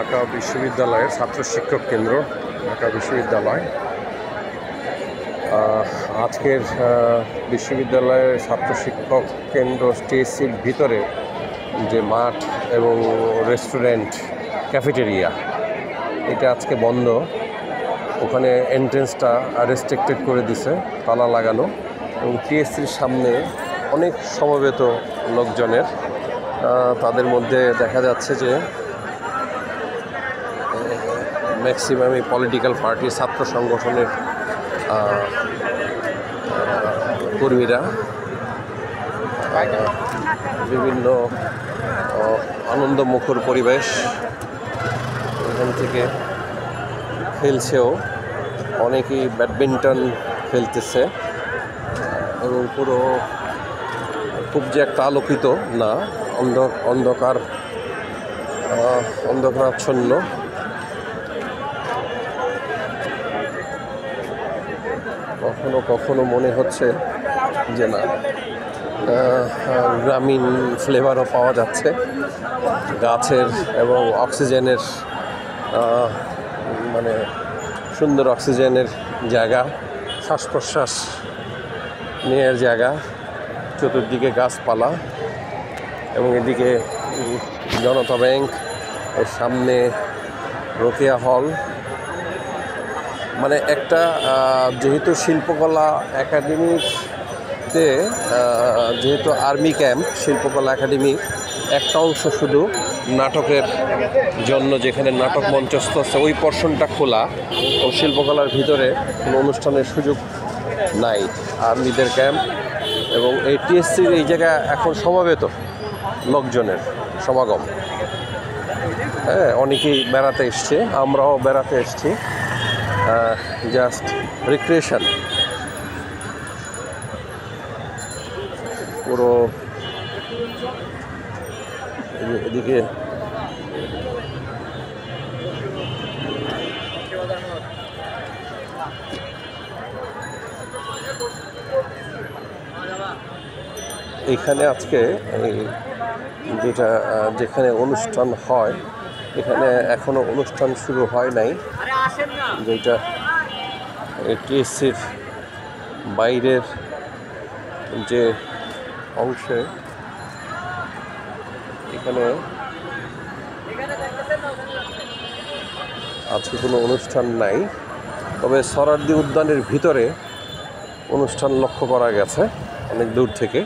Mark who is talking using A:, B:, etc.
A: ঢাকা বিশ্ববিদ্যালয়ের ছাত্র শিক্ষক কেন্দ্র, ঢাকা বিশ্ববিদ্যালয়। আজকের বিশ্ববিদ্যালয়ের ছাত্র শিক্ষক কেন্দ্র টিএসসির ভিতরে যে মাঠ এবং রেস্টুরেন্ট, ক্যাফেটেরিয়া, এটা আজকে বন্ধ। ওখানে এন্ট্রেন্সটা রেস্ট্রিক্টেড করে দিছে, তালা লাগানো। এবং টিএসসির সামনে অনেক সমবেত লোকজনের, তাদের মধ্যে দেখা যাচ্ছে যে ম্যাক্সিমামই পলিটিক্যাল পার্টি, ছাত্র সংগঠনের কর্মীরা। বিভিন্ন আনন্দমুখর পরিবেশ, এখান থেকে খেলছেও, অনেকেই ব্যাডমিন্টন খেলতেছে এবং পুরো খুব যে একটা আলোকিত না, অন্ধকারাচ্ছন্ন। কখনো কখনো মনে হচ্ছে যে না, গ্রামীণ ফ্লেভারও পাওয়া যাচ্ছে, গাছের এবং অক্সিজেনের, মানে সুন্দর অক্সিজেনের জায়গা, শ্বাস প্রশ্বাস নেওয়ার জায়গা, চতুর্দিকে গাছপালা। এবং এদিকে জনতা ব্যাংক, এর সামনে রোকেয়া হল। মানে একটা যেহেতু শিল্পকলা একাডেমিতে, যেহেতু আর্মি ক্যাম্প, শিল্পকলা একাডেমির একটা অংশ শুধু নাটকের জন্য, যেখানে নাটক মঞ্চস্থ আছে, ওই পোর্শনটা খোলা। ও শিল্পকলার ভিতরে কোনো অনুষ্ঠানের সুযোগ নাই, আর্মিদের ক্যাম্প। এবং এই টিএসসির এই জায়গা এখন সমবেত লোকজনের সমাগম। হ্যাঁ, অনেকেই বেড়াতে এসছে, আমরাও বেড়াতে এসছি, জাস্ট রিক্রিয়েশন। পুরো এদিকে এখানে আজকে যেখানে অনুষ্ঠান হয়, এখানে এখনো অনুষ্ঠান শুরু হয় নাই। যেটা টিএসসির বাইরের যে অংশে, এখানে আজকে কোনো অনুষ্ঠান নাই। তবে সোহরাওয়ার্দী উদ্যানের ভিতরে অনুষ্ঠান লক্ষ্য করা গেছে অনেক দূর থেকে।